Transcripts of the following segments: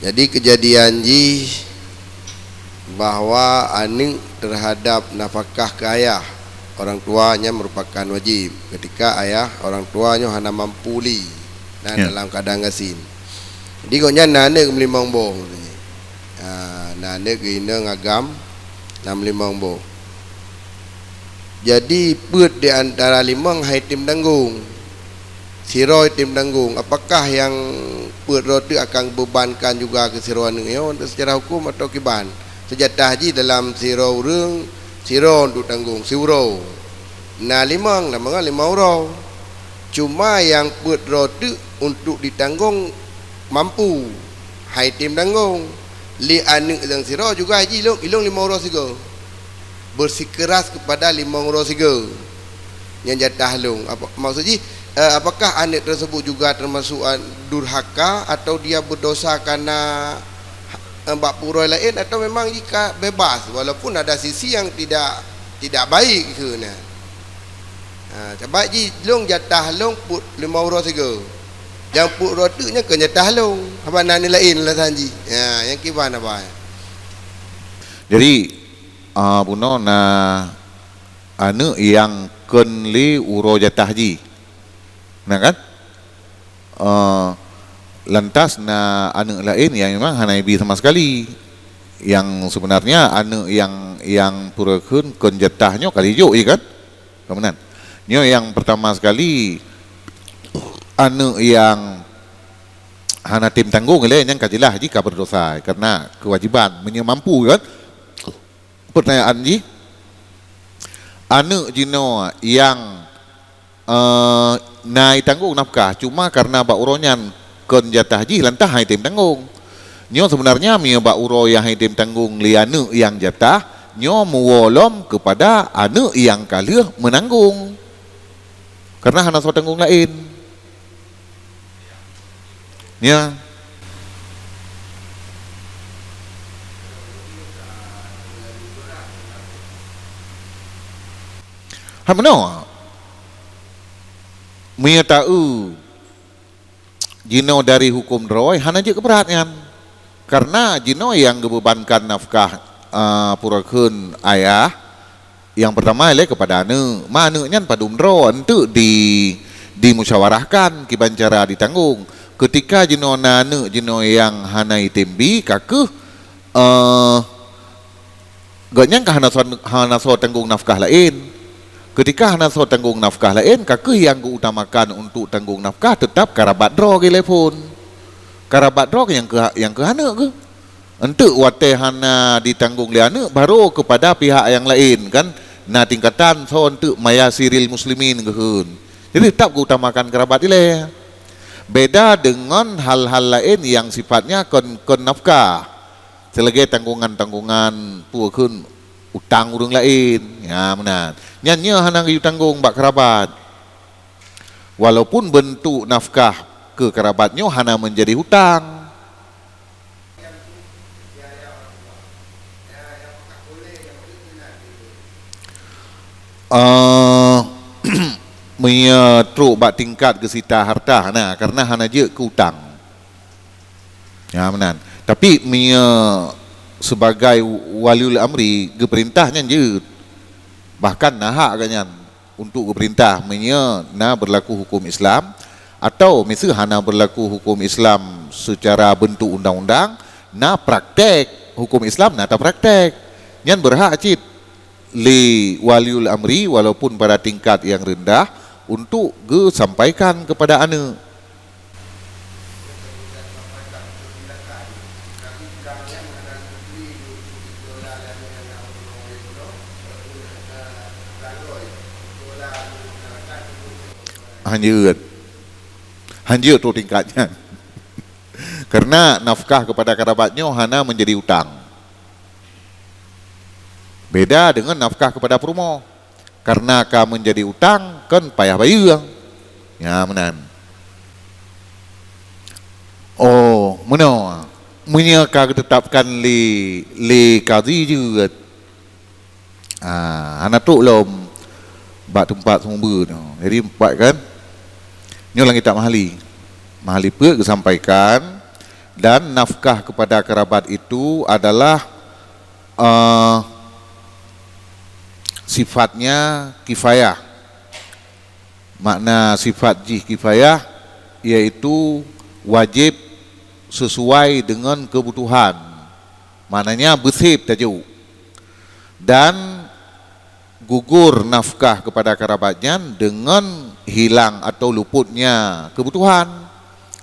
Jadi kejadian ji bahawa anak terhadap nafkah ke ayah orang tuanya merupakan wajib ketika ayah orang tuanya hana mampu li dalam keadaan gasin. Jadi koknya nana ke melimang boh. Nana ke ina ngagam nam limang boh. Jadi put di antara limang hai tim tanggung. Siroi tim tanggung. Apakah yang put roti akan bebankan juga ke siroi ni secara hukum atau kiban? Sejatah haji dalam sirau urang, sirau untuk tanggung sirau. Nah limang nama lima orang. Cuma yang put roti untuk ditanggung mampu. Hai tim tanggung. Li anak dan sirau juga haji ilong lima orang siga. Bersikeras kepada lima orang siga. Yang jatah long. Apa maksudnya? Apakah anak tersebut juga termasuk durhaka atau dia berdosa karena bak puroi lain atau memang jika bebas walaupun ada sisi yang tidak baik ke nah. Coba ji long jatah long put 5 orang saja. Yang put rotunya ke jatah long. Apa nani lain lah sanji. Yang kiban apa? Jadi puno na anu yang kenli uro jatah ji. Nah kan? Lantas na anak lain yang memang hanaibi sama sekali, yang sebenarnya anak yang purakan konjatahnya kali jo kan, kemudian nyo yang pertama sekali anak yang hana tim tanggung lain yang kajilah jika berdosa karena kewajiban mampu kan. Pertanyaan ji anak jino yang naik tanggung nafkah cuma karena bak uronyan kon jatah haji lantah hai tim tanggung. Nyo sebenarnya mia bak uro yang hai tim tanggung li anu yang jatah nyo muwolom kepada anu yang kalih menanggung. Karena hana so tanggung lain. Ya. Hamno mia tahu jino dari hukum droy hana je keberatan karena jino yang bebankan nafkah purakeun ayah yang pertama ile kepada anu maneunya padum dro untuk dimusyawarahkan kiban cara ditanggung ketika jino nanu jino yang hana itimbi kakeuh ganyang ka hana so tanggung nafkah lain. Ketika hana so tanggung nafkah lain, kakeuh yang diutamakan untuk tanggung nafkah tetap karabat dro telepon. Karabat dro yang ke hana ke. Untuk wate hana ditanggung liana baru kepada pihak yang lain kan. Nah tingkatan so untuk mayasiril muslimin keun. Jadi tetap diutamakan karabat ile. Beda dengan hal-hal lain yang sifatnya kon nafkah. Selagi tanggungan puekeun utang urang lain. Ya benar. Nyanyi hanang yu tanggung bak kerabat. Walaupun bentuk nafkah ke kerabatnya hana menjadi hutang. Mia truk bak tingkat ke sita harta nah karena hana je ke hutang. Ya benar. Tapi mia sebagai waliul amri ge perintahnya je bahkan nahak kanyan untuk perintah menya na berlaku hukum Islam atau misal hana berlaku hukum Islam secara bentuk undang-undang na praktek hukum Islam na tak praktek nyan berhak cit li waliul amri walaupun pada tingkat yang rendah untuk ge sampaikan kepada anak. Hanjir tu tingkatnya. Karena nafkah kepada kerabatnya hana menjadi hutang. Beda dengan nafkah kepada perumo. Karena ka menjadi hutang kan payah bayar. Ya menan. Oh, meno. Munya ka ditetapkan li qadhi juga. Anak tu lom bak tempat sumber tu. Jadi empat kan. Nyo lang kita mahali. Mahali pun disampaikan Dan nafkah kepada kerabat itu adalah sifatnya kifayah. Makna sifat jih kifayah yaitu wajib sesuai dengan kebutuhan. Maknanya bersib tajuk. Dan gugur nafkah kepada kerabatnya dengan hilang atau luputnya kebutuhan.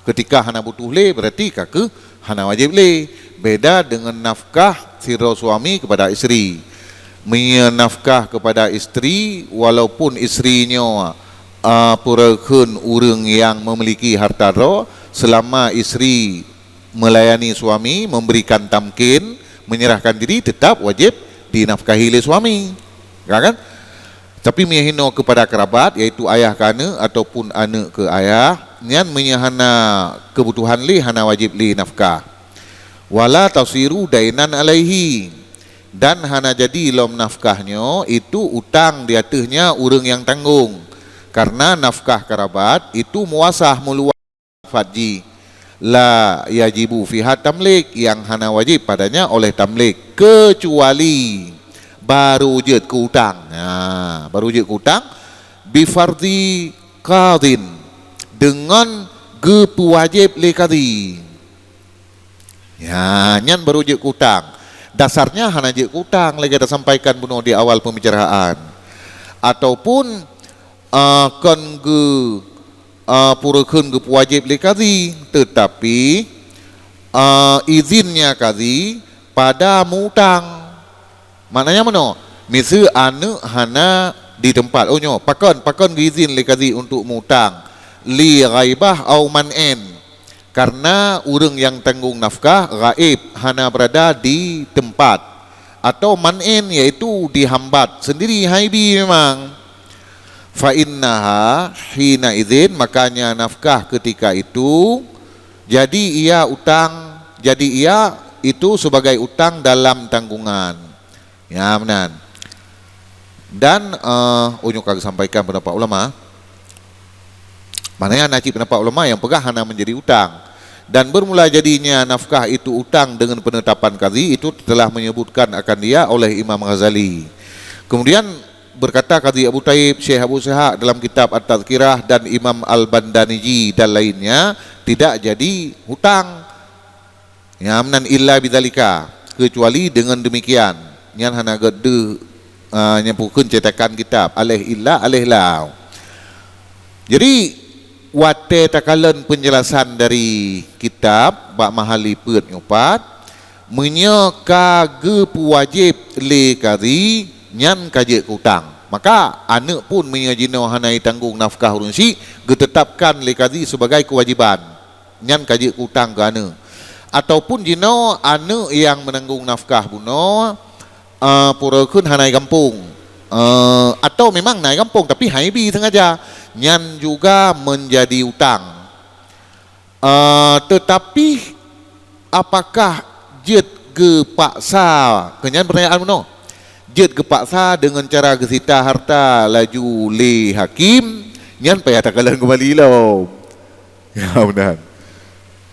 Ketika hana butuh le berarti kake hana wajib le. Beda dengan nafkah sira suami kepada isteri. Nafkah kepada isteri walaupun isterinya purakeun urang yang memiliki harta roh, selama isteri melayani suami, memberikan tamkin, menyerahkan diri, tetap wajib dinafkahi oleh suami, kan? Tapi mihino kepada kerabat, yaitu ayah ke anak ataupun anak ke ayah, nyan menyahana kebutuhan li hana wajib li nafkah. Wala tasiru dainan alaihi, dan hana jadi lom nafkahnya itu utang di atasnya urang yang tanggung. Karena nafkah kerabat itu muasah meluas fadji la yajibu fiha tamlik, yang hana wajib padanya oleh tamlik, kecuali baru je ke utang. Baru je ke utang bifardi qadin, dengan gewajib li qadi. Nyan baru je ke utang. Dasarnya hana je ke utang, lagi ada sampaikan bunuh di awal pembicaraan. Ataupun kan ge purakeun ge wajib li qadi, tetapi izinnya qadi pada mutang. Maknanya mana? Misal anak hana di tempat, oh nyo pakon ge izin li qadi untuk mutang li ghaibah au man'in, karena urang yang tanggung nafkah gaib, hana berada di tempat, atau man'in yaitu dihambat sendiri, haibi memang. Fa innaha hina idzin, makanya nafkah ketika itu jadi ia utang, jadi ia itu sebagai utang dalam tanggungan. Ya benar. Dan unyuk kagak sampaikan pendapat ulama. Maknanya naci pendapat ulama yang pegah hana menjadi utang. Dan bermula jadinya nafkah itu utang dengan penetapan qadhi, itu telah menyebutkan akan dia oleh Imam Ghazali. Kemudian berkata Qadhi Abu Taib, Syekh Abu Sihak dalam kitab At-Tadhkirah, dan Imam Al-Bandaniji dan lainnya, tidak jadi hutang. Ya menan illa bidzalika, kecuali dengan demikian. Nyan hana gede nyampukeun cetakan kitab alih illa alih la. Jadi wate takalan penjelasan dari kitab bak mahali peut nyopat menyeka ge wajib li qadhi nyan kaje ke utang. Maka anak pun menyajino hanai tanggung nafkah urunsi, ditetapkan li qadhi sebagai kewajiban nyan kaje ke utang ke anak. Ataupun jino anak yang menanggung nafkah buno purakeun hanai kampung, atau memang naik kampung tapi haibi sengaja, nyan juga menjadi utang. Tetapi apakah jet ge paksa, kenyan pertanyaan buno, jet kepaksa dengan cara gesita harta laju li hakim, nyan payah takalan kembali lo. Ya benar.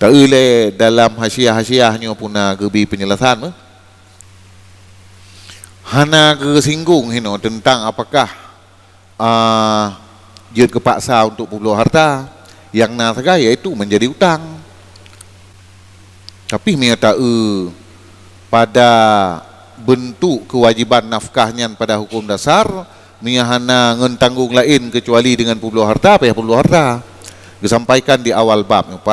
Tak le dalam hasiah-hasiahnya puna gebi penjelasan hana kesinggung hino tentang apakah jet kepaksa untuk puluh harta yang nasaga yaitu menjadi utang. Tapi menyata pada bentuk kewajiban nafkahnya pada hukum dasar miyahana ngentanggung lain kecuali dengan puluh harta, payah puluh harta. Disampaikan di awal bab 4,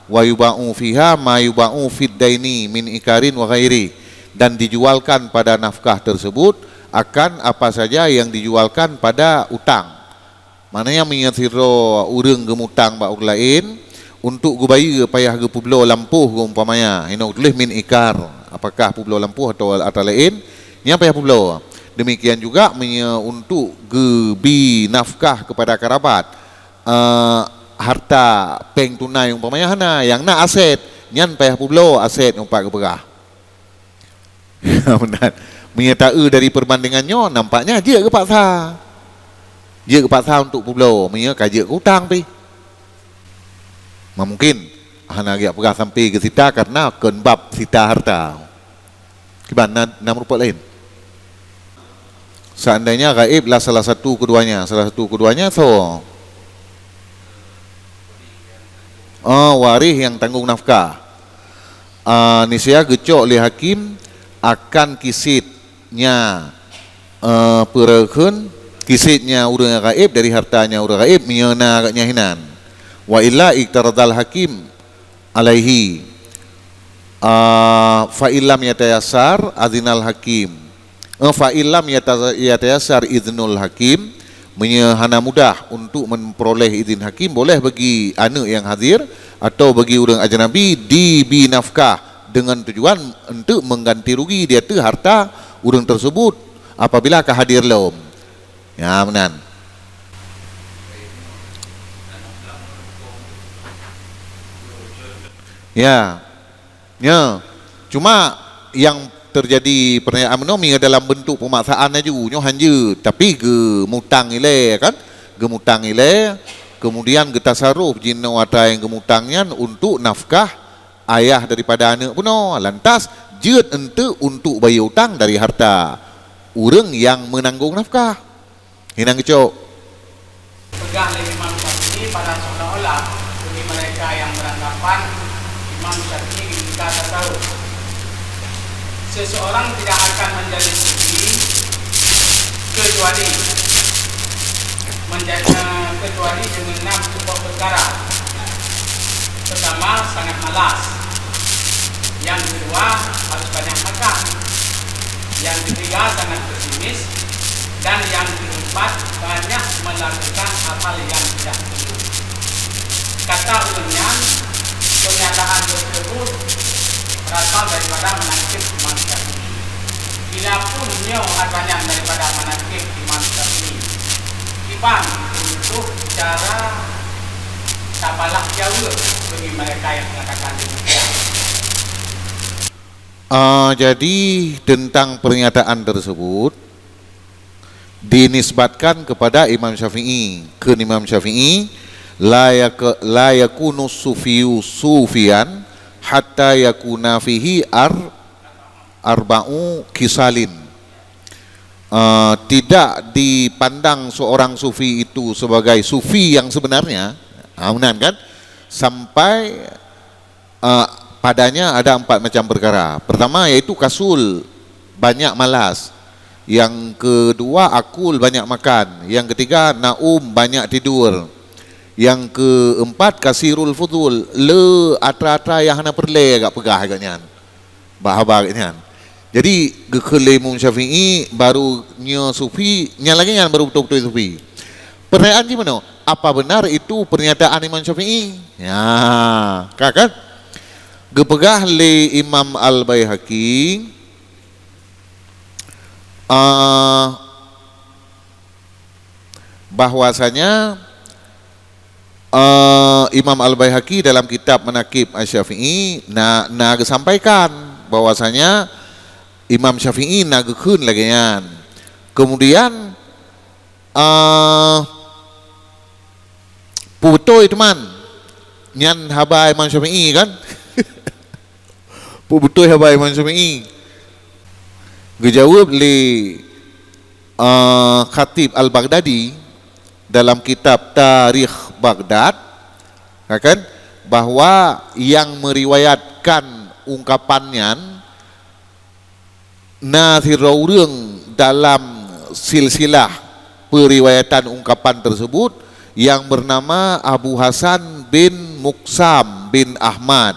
wa yuba'u fiha ma yuba'u fid daini min ikarin wa ghairi, dan dijualkan pada nafkah tersebut akan apa saja yang dijualkan pada utang. Maknanya menyatiro urang gemutang ba urang lain untuk gubayi payah ge publo lampuh umpamanya hino tulis min ikar, apakah publo lampuh atau lain nya payah publo. Demikian juga untuk gebi nafkah kepada kerabat, harta peng tunai umpamanya hana yang na aset nyan payah publo aset umpak kepegah. Benar. Menyata dari perbandingannya nampaknya dia kepaksa. Dia kepaksa untuk publo, menyata kaji ke utang pi. Mungkin hana agak pegah sampai ke sita karena kenbab sita harta. Kiban nama rupa lain. Seandainya gaib lah salah satu keduanya, so waris yang tanggung nafkah. Niscaya gecok oleh hakim akan kisitnya perekun kisitnya urang gaib dari hartanya urang gaib menyena agaknya hinan. Wa illa iktaradal hakim alaihi fa illam yatayassar adzinal hakim. Fa illam yatayassar idznul hakim, menyehana mudah untuk memperoleh izin hakim, boleh bagi anak yang hadir atau bagi orang ajnabi diberi nafkah dengan tujuan untuk mengganti rugi dia tu harta orang tersebut apabila kehadir lom. Ya benar. Ya. Ya. Cuma yang terjadi pernyataan menomi dalam bentuk pemaksaan aja nyohan je, tapi gemutang ile kan, gemutang ile, kemudian getasaruf jinno ada yang gemutangnya untuk nafkah ayah daripada anak puno, lantas jeut ente untuk bayar utang dari harta urang yang menanggung nafkah. Hinang kecok. Pegang oleh Imam Syafi'i pada seolah-olah bagi mereka yang beranggapan Imam Syafi'i kata tahu seseorang tidak akan menjadi suci kecuali dengan 6 pokok perkara. Pertama, sangat malas. Yang kedua, harus banyak makan. Yang ketiga, sangat pesimis. Dan yang keempat, banyak melakukan hal yang tidak perlu. Kata ulunnya, pernyataan tersebut berasal daripada manakib Imam Syafi'i. Bila pun nyo adanya daripada manakib Imam Syafi'i, kiban untuk cara tabalak jauh bagi mereka yang mengatakan demikian. Jadi tentang pernyataan tersebut dinisbatkan kepada Imam Syafi'i. Ke Imam Syafi'i la yakunu sufiyu sufian hatta yakuna fihi arba'u kisalin. Tidak dipandang seorang sufi itu sebagai sufi yang sebenarnya, kan? Sampai padanya ada 4 macam perkara. Pertama yaitu kasul, banyak malas. Yang kedua akul, banyak makan. Yang ketiga naum, banyak tidur. Yang keempat kasirul fudul, le atra-atra yang hana perle agak pegah agaknya. Bahaba agaknya. Jadi gekele Imam Syafi'i baru nya sufi, nya lagi yang baru betul-betul sufi. Pertanyaan di mana? Apa benar itu pernyataan Imam Syafi'i? Ya, kan? Gepegah le Imam Al-Baihaqi bahwasanya Imam Al-Baihaqi dalam kitab Manaqib Asy-Syafi'i sampaikan bahwasanya Imam Syafi'i nagekeun lagi nyan. Kemudian putoi teman nyan haba Imam Syafi'i kan. Putoi haba Imam Syafi'i. Gejawab li Khatib Al-Baghdadi dalam kitab Tarikh Baghdad, kan, bahwa yang meriwayatkan ungkapannya naziraurang dalam silsilah periwayatan ungkapan tersebut yang bernama Abu Hasan bin Muqsam bin Ahmad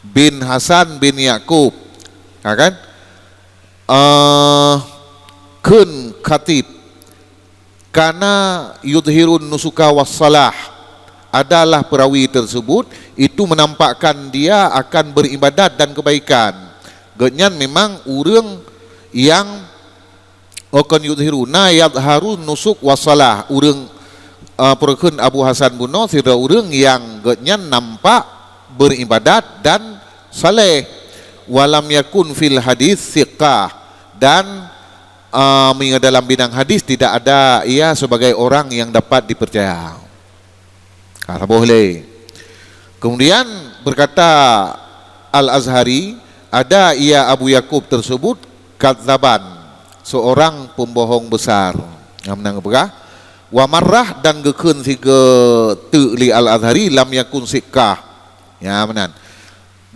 bin Hasan bin Yaqub, kan? Kun khatib karena yudhirun nusuka wassalah, adalah perawi tersebut itu menampakkan dia akan beribadat dan kebaikan. Genyan memang urang yang akan yudhiruna yadharun nusuk wassalah, urang perkeun Abu Hasan buno sira urang yang genyan nampak beribadat dan saleh. Walam yakun fil hadis siqah, dan dalam bidang hadis tidak ada ia sebagai orang yang dapat dipercaya. Kata boleh. Kemudian berkata Al-Azhari, ada ia Abu Yakub tersebut kadzaban, seorang pembohong besar. Yang menang berkah wa marrah dan gekeun siga tu li Al-Azhari lam yakun sikkah. Ya menan.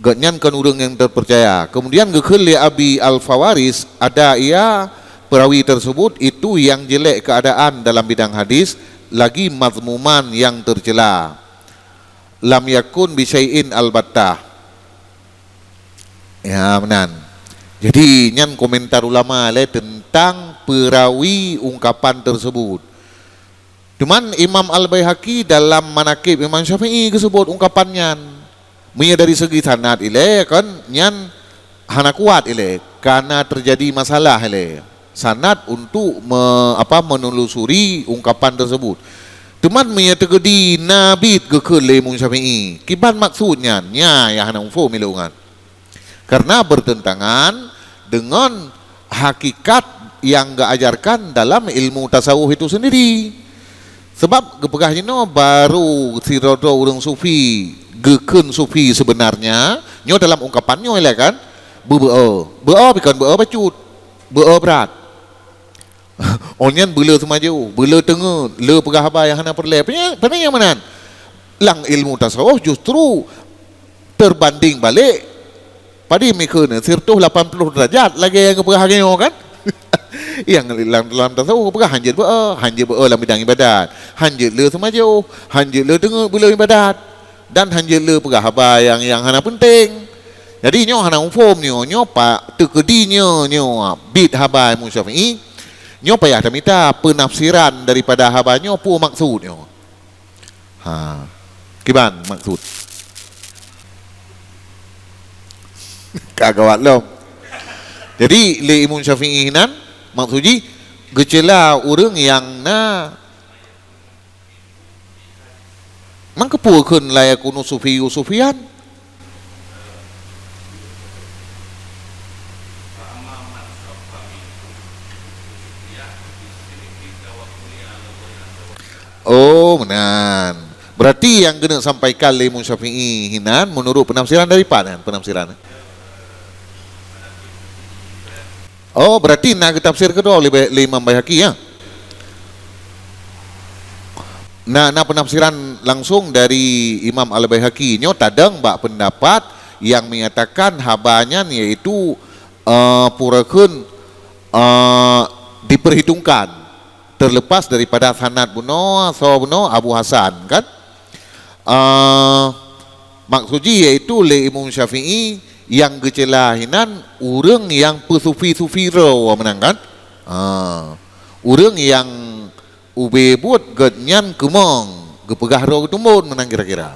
Genyan kan urang yang terpercaya. Kemudian gekeun li Abi Al-Fawaris, ada ia perawi tersebut itu yang jelek keadaan dalam bidang hadis, lagi mazmuman yang tercela. Lam yakun bi syai'in albattah. Ya menan. Jadi nyan komentar ulama le tentang perawi ungkapan tersebut. Cuman Imam Al-Baihaqi dalam Manaqib Imam Syafi'i disebut ungkapannya. Punya dari segi sanad ile kan nyan hana kuat ile karena terjadi masalah ile. Sanad untuk menelusuri ungkapan tersebut. Cuman punya terjadi nabi ke Imam Syafi'i. Kiban maksudnya nya ya hana ufo milungan. Karena bertentangan dengan hakikat yang enggak ajarkan dalam ilmu tasawuf itu sendiri. Sebab kepegahnya no baru si rodo urang sufi, geken sufi sebenarnya nyo dalam ungkapannya ile kan beo bukan beo bacut, beo berat. Onyan bela semaju, bela tengah, le pegah habaya hana perle. Pernah yang mana? Lang ilmu tasawuf justru terbanding balik pada mikirnya sirtuh 80 derajat lagi yang kepegahnya kan. Yang dalam tasawuf kepegah hanjir beo dalam bidang ibadat, hanjir le semaju, hanjir le tengah bela ibadat, dan hanjir le pegah habaya yang hana penting. Jadi nyo hana umfom nyo pak tekedinya nyo bid habai Musyafi'i. Nyo payah minta penafsiran daripada habanyo pu maksudnya. Kiban maksud. Kagawat lo. Jadi li Imam Syafi'i nan maksudnya gecela urang yang na mangkepukeun layakunu sufiyan. Oh menan. Berarti yang kena sampaikan oleh Imam Syafi'i hinan menurut penafsiran daripada penafsiran. Oh berarti nak tafsir kedua oleh Imam Baihaqi ya. Nah penafsiran langsung dari Imam Al-Baihaqi nyo tadang bak pendapat yang menyatakan habanya yaitu purakeun diperhitungkan terlepas daripada sanad buno Abu Hasan kan. Maksudnya yaitu le Imam Syafi'i yang gecelahinan urang yang pesufi-sufi raw menangkan. Urang yang ube buat genyan kemong gepegah raw tumbun menang kira-kira.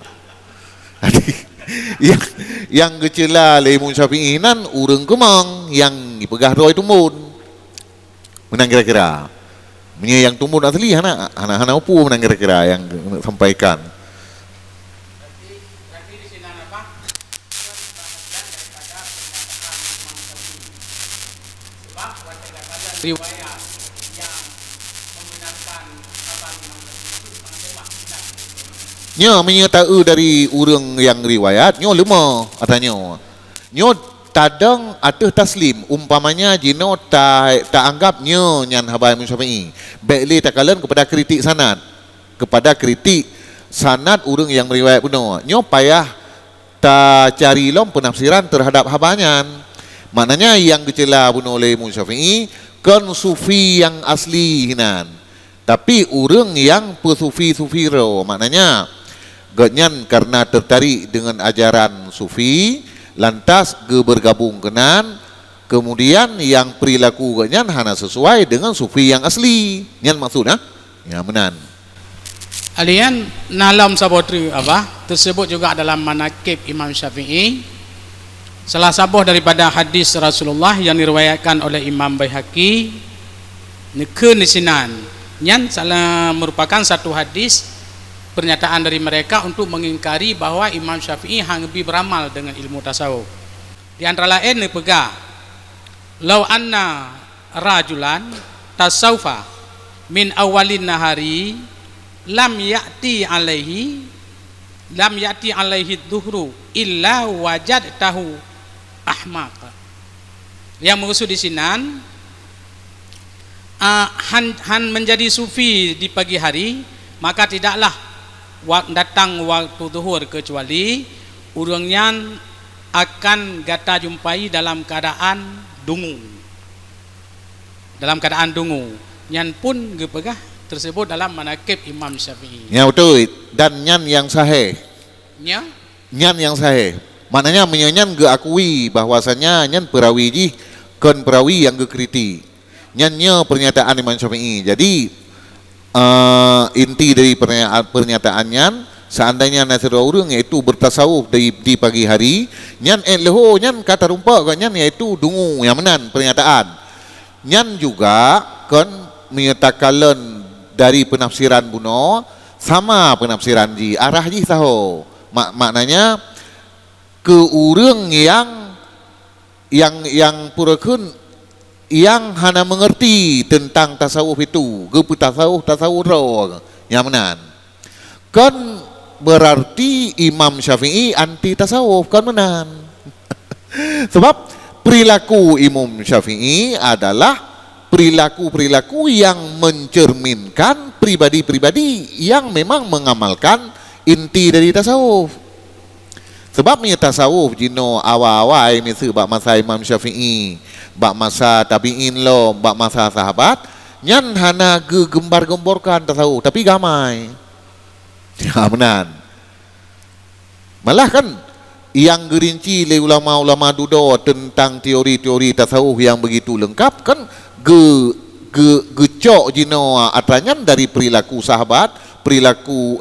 yang gecela le Imam Syafi'i nan urang kemong yang dipegah raw tumbun menang kira-kira. Punya yang tumbun asli hana upu menang kira-kira yang sampaikan. Berarti di sini apa? Sebab riwayat yang membenarkan kabar Imam Syafi'i itu sangat lemah. Nya menyatakan dari urang yang riwayat nyo lemah katanya. Nyo tadang atau taslim umpamanya jino tak anggap nyan habai Imam Syafi'i baiklah takalan kepada kritik sanad urang yang meriwayat puno nyo payah ta cari lom penafsiran terhadap habanyan. Maknanya yang gecela puno oleh Imam Syafi'i kan sufi yang asli hinan, tapi urang yang pesufi-sufi ro maknanya genyan karena tertarik dengan ajaran sufi lantas bergabung kenan, kemudian yang perilaku genyan hana sesuai dengan sufi yang asli. Nyan maksudnya? Ya menan. Alian nalam sabotri apa? Tersebut juga dalam Manaqib Imam Syafi'i. Salah sabuh daripada hadis Rasulullah yang diriwayatkan oleh Imam Baihaqi nekeun isinan. Nyan salah merupakan satu hadis pernyataan dari mereka untuk mengingkari bahwa Imam Syafi'i hang lebih beramal dengan ilmu tasawuf. Di antara lain pegah law anna rajulan tasawfa min awalin nahari lam ya'ti alaihi lam yati alaihi dhuhru illa wajadtahu ahmaqa. Yang maksud di sinan han menjadi sufi di pagi hari, maka tidaklah datang waktu zuhur kecuali urangnya akan gata jumpai dalam keadaan dungu. Dalam keadaan dungu. Nyan pun gepegah tersebut dalam manaqib Imam Syafi'i. Ya betul. Dan nyan yang sahih. Ya. Nyan yang sahih. Maknanya menyanyan ge akui bahwasanya nyan perawi ji kan perawi yang ge kriti. Nyannya pernyataan Imam Syafi'i. Jadi inti dari pernyataan nyan, seandainya nasir orang yaitu bertasawuf di pagi hari, nyan leho nyan kata rumpa kan nyan yaitu dungu yang menan pernyataan. Nyan juga kan menyatakan dari penafsiran buno sama penafsiran ji arah ji tahu maknanya ke urang yang purakun yang hana mengerti tentang tasawuf itu ke tasawuf roh yang menan kan berarti Imam Syafi'i anti tasawuf kan menan sebab perilaku Imam Syafi'i adalah perilaku-perilaku yang mencerminkan pribadi-pribadi yang memang mengamalkan inti dari tasawuf. Sebab ni tasawuf jino awal-awal ni sebab masa Imam Syafi'i, bak masa tabi'in lo, bak masa sahabat, nyan hana gembar-gemborkan tasawuf tapi gamai. Ya benar. Malah kan yang gerinci le ulama-ulama dudo tentang teori-teori tasawuf yang begitu lengkap kan gecok jino atanyan dari perilaku sahabat, perilaku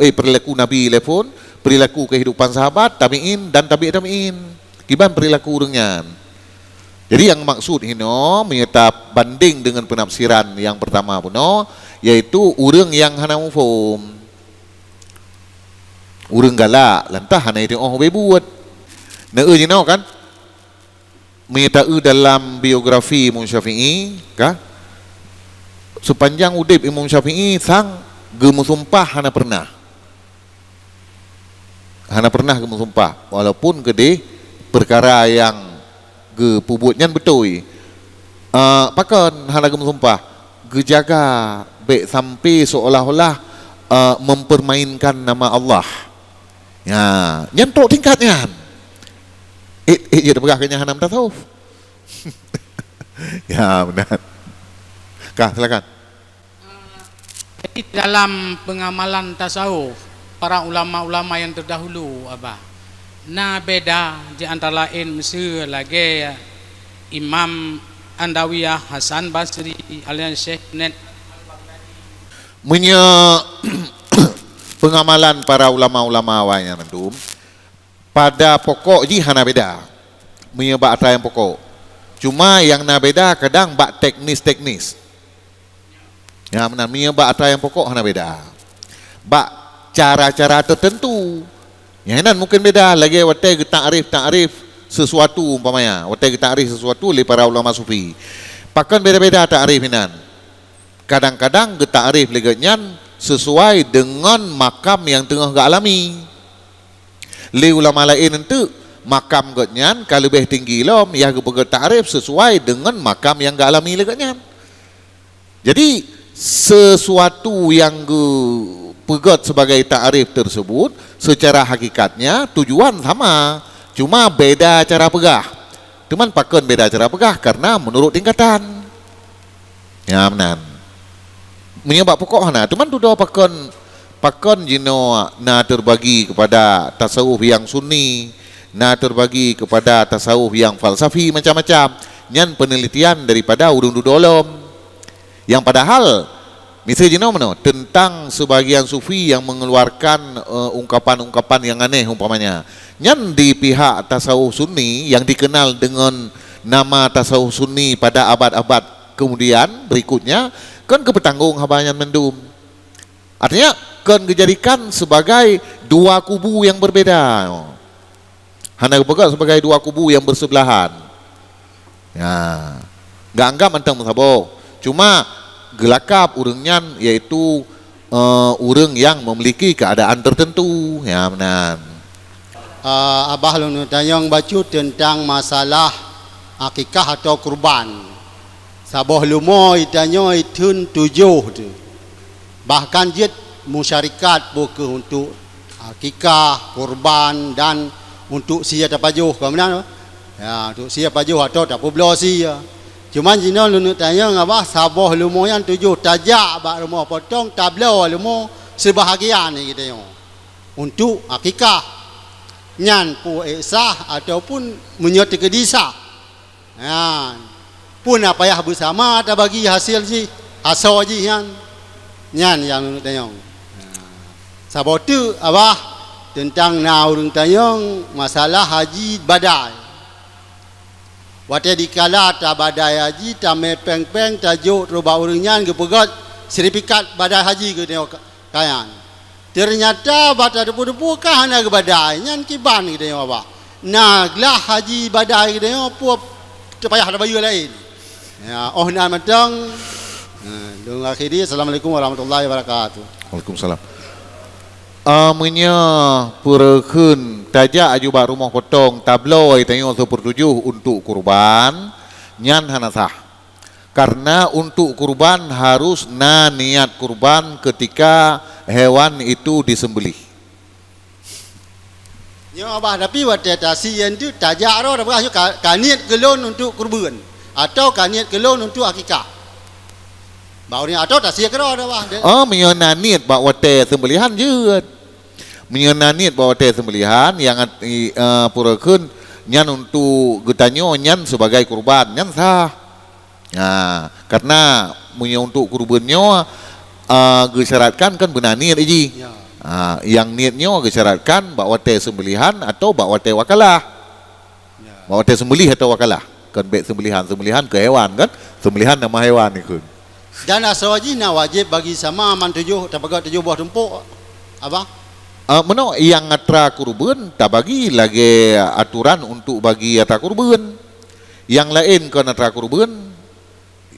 Nabi telefon, perilaku kehidupan sahabat, tabi'in dan tabi'in. Kiban perilaku orangnya. Jadi yang maksud hino menyetap banding dengan penafsiran yang pertama puno yaitu orang yang hana mufhum. Orang galak lantah hana itu buat. Jino kan menyertai dalam biografi Imam Syafi'i kah? Sepanjang udip Imam Syafi'i sang gemusumpah hana pernah gemusumpah walaupun gede perkara yang gepubutnya betul pakan hana gemusumpah gejaga baik sampai seolah-olah mempermainkan nama Allah ya nyentok tingkatnya dia bergeraknya hanam tasawuf. Ya benar. Kah silakan. Dalam pengamalan tasawuf para ulama-ulama yang terdahulu abah. Nah beda di antara lain mesti lagi Imam Andawiyah, Hasan Basri, alias Syekh Net. Pengamalan para ulama-ulama awalnya nanti pada pokok ji hana beda menyebab yang pokok cuma yang na beda kadang bak teknis ya benar menyebab yang pokok hana beda bak cara-cara tertentu yang nan mungkin beda lagi watai ta'rif sesuatu umpamanya watai ta'rif sesuatu oleh para ulama sufi pakan beda-beda ta'rif inan kadang-kadang ta'rif leganyan sesuai dengan makam yang tengah alami. Le ulama lain itu makam gotnyan kalau lebih tinggi lom ya gebeget ta'rif sesuai dengan makam yang gak alami legotnyan. Jadi sesuatu yang pegot sebagai ta'rif tersebut secara hakikatnya tujuan sama, cuma beda cara pegah. Cuman pakon beda cara pegah karena menurut tingkatan. Ya benar. Menyebab pokok hana, cuman tu doa pakon jino na terbagi kepada tasawuf yang sunni, na terbagi kepada tasawuf yang falsafi macam-macam. Nyan penelitian daripada urung dudolom. Yang padahal misalnya jino mano tentang sebagian sufi yang mengeluarkan ungkapan-ungkapan yang aneh umpamanya. Nyan di pihak tasawuf sunni yang dikenal dengan nama tasawuf sunni pada abad-abad kemudian berikutnya kan kepetanggung habanyan mendum. Artinya kan dijadikan sebagai dua kubu yang berbeda. Hana begal sebagai dua kubu yang bersebelahan. Ya, enggak anggap mentang musabok. Cuma gelakap urangnya yaitu orang yang memiliki keadaan tertentu. Ya, benar. Abah Long Tayong baca tentang masalah akikah atau kurban. Sabah lumo itanya itun 7 tu. Bahkan dia musyarikat bukan untuk akikah, kurban dan untuk sia tapajuh. Kau benar? Ya, untuk sia pajuh atau tak poblo sia. Cuma jino Long Tayong abah sabah lumo yang 7 tajak bak rumah potong tablo lumo sebahagian ni kita yo. Untuk akikah nyan pu esah ataupun menyertai kedisa. Ya. Pun apa payah bersama tak bagi hasil ji asal ji yang nyan yang Long Tayong. Sabot tu abah tentang Long Tayong masalah haji badai. Wate dikala ta badai haji ta mepeng-peng tajuk roba urang nyan ke pegat sertifikat badai haji ke tengok kayan. Ternyata bata depu-depu kah hana ke badai nyan kiban ke tengok abah. Naglah haji badai ke tengok pu terpayah ada bayu lain. Ya, nan matang. Dong akhiri assalamualaikum warahmatullahi wabarakatuh. Waalaikumsalam. Amanya purakeun tajak ajubak rumah potong tabloi tengok 1/7 untuk kurban nyan hana sah. Karena untuk kurban harus niat kurban ketika hewan itu disembelih. Ya abah tapi wate tasian tu tajak ro dah berah kaniat gelon untuk kurban atau kaniat gelon untuk akikah. Bau ni atau tasian ke ro dah bah. Menyana niat bawa teh sembelihan je. Menyana niat bawa teh sembelihan yang purakeun nyan untuk getanyo nyan sebagai kurban nyan sah. Nah, karena punya untuk kurbannya gesyaratkan kan benar niat ji. Ya. Yang niatnya gesyaratkan bawa teh sembelihan atau bawa teh wakalah. Ya. Bawa teh sembelih atau wakalah. Kan baik sembelihan ke hewan kan. Sembelihan nama hewan ni kan. Dan asal haji nak wajib bagi sama aman 7 tapagat 7 buah tumpuk. Abah? Meno yang atra kurban tak bagi lagi aturan untuk bagi atra kurban. Yang lain kan atra kurban.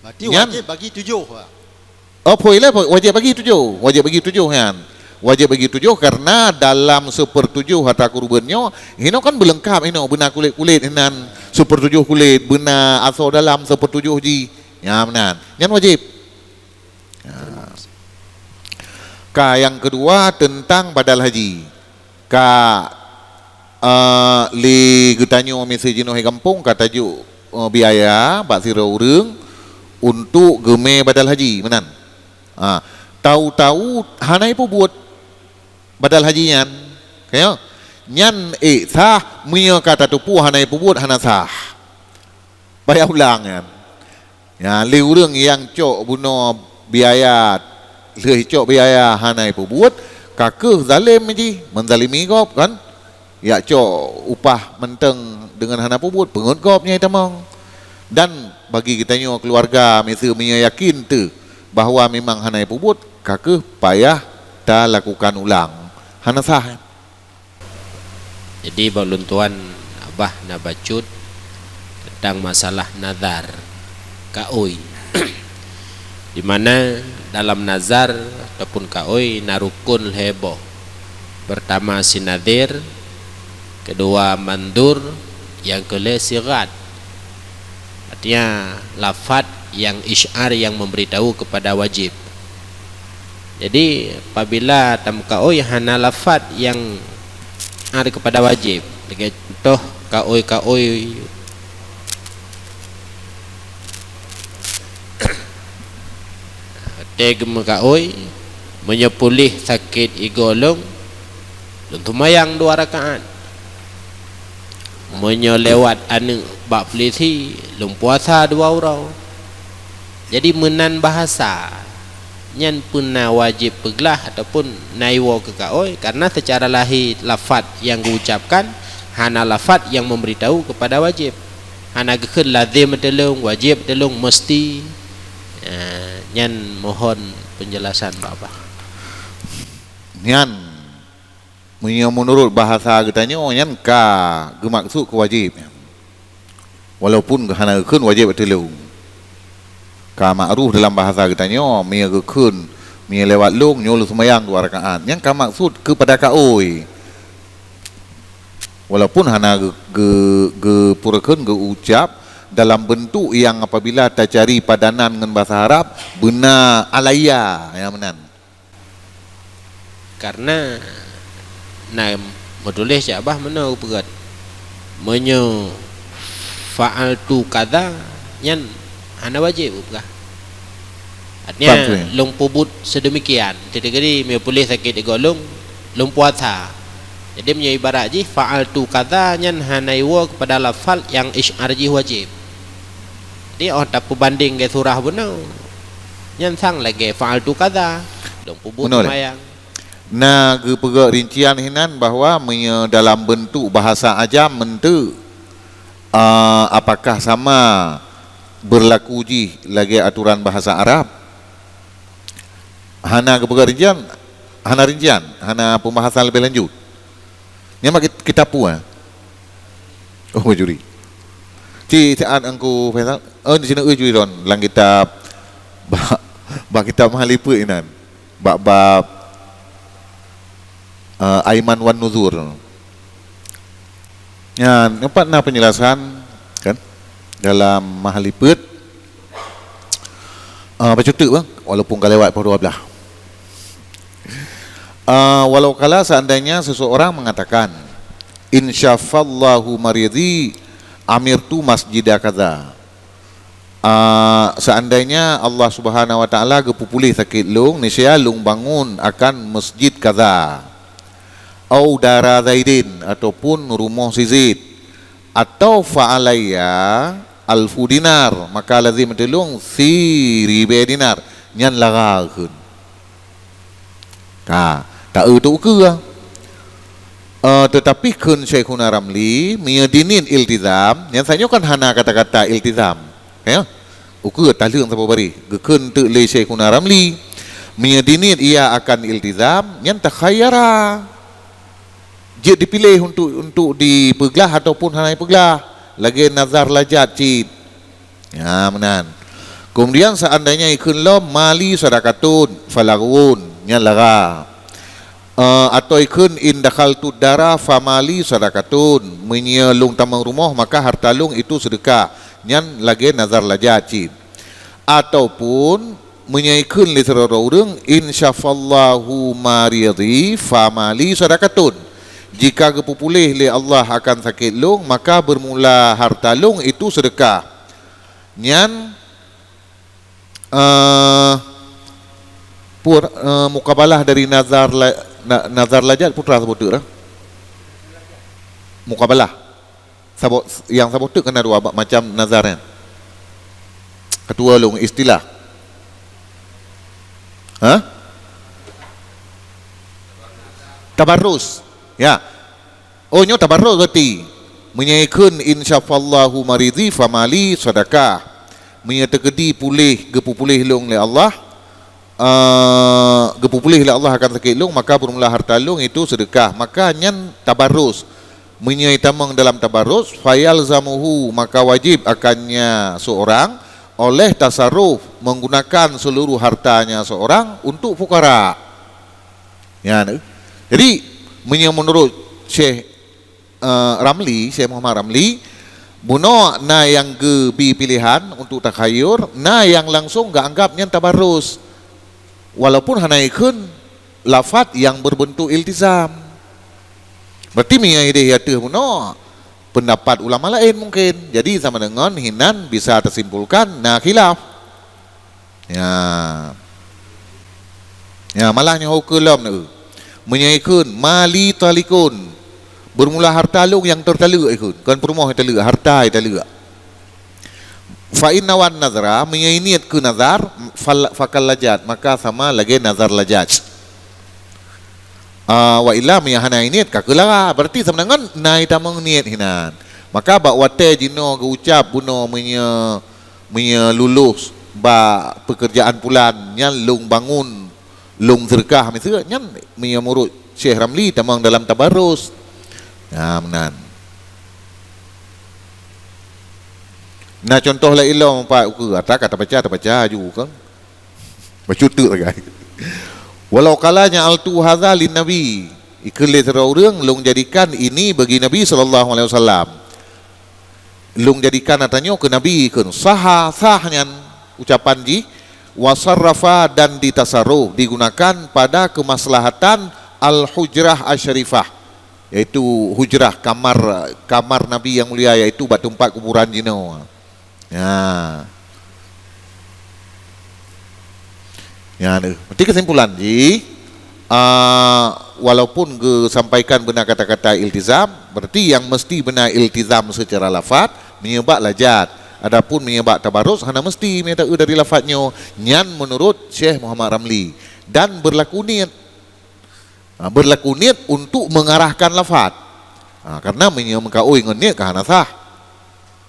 Berarti wajib bagi 7. Poilah wajib bagi 7. Wajib bagi 7 kan. Wajib bagi 7 karena dalam 1/7 harta kurbannya hino kan berlengkap hino benar kulit-kulit hinan 1/7 kulit benar asal dalam 1/7 ji. Ya benar. Yang wajib. Ya. Yang kedua tentang badal haji. Li getanyo mesej no he kampung kata ju biaya bak sira urang untuk geme badal haji menan. Tahu-tahu hanai pun buat badal haji nyan. Kayo. Nyan sah munya kata tu pu hanai pun buat hana sah. Bayar ulang kan. Ya, li urang yang cok buno biaya le cok biaya hanai pun buat kakeh zalim ji, menzalimi kop kan. Ya cok upah menteng dengan hana pun buat pengut kopnya itamong. Dan bagi kitanya keluarga mesti yakin tu bahawa memang hanai pubut kakeh payah dah lakukan ulang hana sah. Jadi baluntuan abah nak bacut tentang masalah nazar kaoi di mana dalam nazar ataupun kaoi narukun heboh. Pertama sinadir, kedua mandur, yang kelima sirat. Artinya lafaz yang isyar yang memberitahu kepada wajib. Jadi apabila tamkaoi hana lafaz yang ada kepada wajib, contoh kaoi tegem kaoi menyepulih sakit igolong untuk mayang 2 rakaat. Menyelewat anu bak peliti lum puasa 2 orang. Jadi menan bahasa nyan pun na wajib peglah ataupun naiwo ke kaoi karena secara lahir lafaz yang diucapkan hana lafaz yang memberitahu kepada wajib. Hana gekeun lazim telung, wajib telung, mesti. Nyan mohon penjelasan Bapak. Nyan menurut bahasa getanyo nyan gemaksud ke wajib. Walaupun hana gekeun wajib telung. Ma'ruf dalam bahasa getanyo gekeun mi lewat lung nyul semayang 2 rakaat yang ka maksud kepada ka oi walaupun hana ge purakeun ge ucap dalam bentuk yang apabila ta cari padanan dengan bahasa Arab benar alaya yang menan karena menulis Abah mana berat menyo faal tu kada nyan hana wajib bukan artinya long pubut sedemikian jadi me boleh sakit di golong long puasa jadi menyo ibarat ji faal tu kada nyan hana iwa kepada lafal yang isyar ji wajib jadi tak berbanding ke surah benar nyan sang lagi faal tu kada long pubut mayang. Nah, geperak rincian hinan bahawa dalam bentuk bahasa ajam mentu apakah sama berlaku ji lagi aturan bahasa Arab? Hana geperak rincian, hana pembahasan lebih lanjut. Ni mak kita puan. Oh juri. Ci saat angku Faisal, di sini juri don, lang kitab kitab mahalipu inan. Bab Aiman wan Nuzur. Ya, nampak na penjelasan kan dalam Mahaliput. Baca tu bang, walaupun kalau lewat pada 12. Walau kala seandainya seseorang mengatakan insyafallahu maridhi amirtu masjidah kadza. Seandainya Allah Subhanahu wa taala gepupulih sakit lung, niscaya lung bangun akan masjid kadza. Au dara Zaidin ataupun rumah si Zaid atau fa'alaya alfu dinar maka lazim telung si ribe dinar nyan lagakeun tak eutu ke tetapi keun Syekhuna Ramli miyadinin iltizam yang sanyo kan hana kata-kata iltizam ya ukur talung sapa bari gekeun teu le Syekhuna Ramli miyadinin ia akan iltizam nyan takhayyara dia dipilih untuk dipeglah ataupun hanai peglah lagi nazar lajat cid ya menan kemudian seandainya ikun lo mali sadakatun falagun nya laga atau ikun indakal tu dara famali sadakatun menyelung tamang rumah maka harta lung itu sedekah nyan lagi nazar lajat cid ataupun menyaikun li sararurung insyafallahu maridhi famali sadakatun. Jika kepupulih li Allah akan sakit lung maka bermula harta lung itu sedekah. Nyan mukabalah dari nazar lajat putra sebut dah. Mukabalah. Yang sebut tu kena dua macam nazarnya. Ketua lung istilah. Tabarrus. Ya. Oh nyo tabarruk berarti menyaikun insyafallahu maridhi famali sedekah. Menyatekedi pulih gepupulih lung le Allah. Gepupulih le Allah akan sakit lung maka bermula harta lung itu sedekah. Maka nyan tabarrus. Menyaitamang dalam tabarrus fayalzamuhu maka wajib akannya seorang oleh tasarruf menggunakan seluruh hartanya seorang untuk fukara. Ya. Jadi menurut Syekh Ramli, Syekh Muhammad Ramli, buno na yang gebi pilihan untuk takhayur, na yang langsung gak anggapnya tabarrus. Walaupun hanaikun lafaz yang berbentuk iltizam. Berarti miyai dia buno pendapat ulama lain mungkin. Jadi sama dengan hinan bisa tersimpulkan na khilaf. Ya. Ya malahnya hukum ni. Menyaikun mali talikun bermula harta lung yang tertaluk ikut kan perumah taluk harta taluk fa inna wan nazara menyainiat ke nazar fakal lajat maka sama lagi nazar lajat wa illa miyahana iniat kakelara berarti sebenarnya nai tamang niat hinan maka bak wate jino ke ucap buno menya lulus ba pekerjaan bulan nyal lung bangun lung zerkah misalnya nyan murut Syekh Ramli tamang dalam tabarrus. Ya menan. Nah contoh la ilau pak kata baca ju kan. Baca tu lagi. Walau kalanya altu hadza lin nabi, ikele terurang long jadikan ini bagi Nabi sallallahu alaihi wasallam. Long jadikan atanyo ke Nabi kun sahnya ucapan ji wasarrafa dan ditasarruf digunakan pada kemaslahatan al-hujrah asyarifah, yaitu hujrah kamar Nabi yang mulia, yaitu batu tempat kuburan jino. Ya, berarti kesimpulan ji, walaupun sampaikan benar kata-kata iltizam, berarti yang mesti benar iltizam secara lafaz menyebab lajat. Adapun menyebab tabarruz hanya mesti minta dari lafaznya nyan menurut Syekh Muhammad Ramli, dan berlaku niat untuk mengarahkan lafaz. Karena menyebab oi ngon niat kahana sah.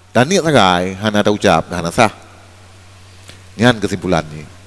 Dan niat sagai hana ada ucap kahana sah. Nyan kesimpulannya.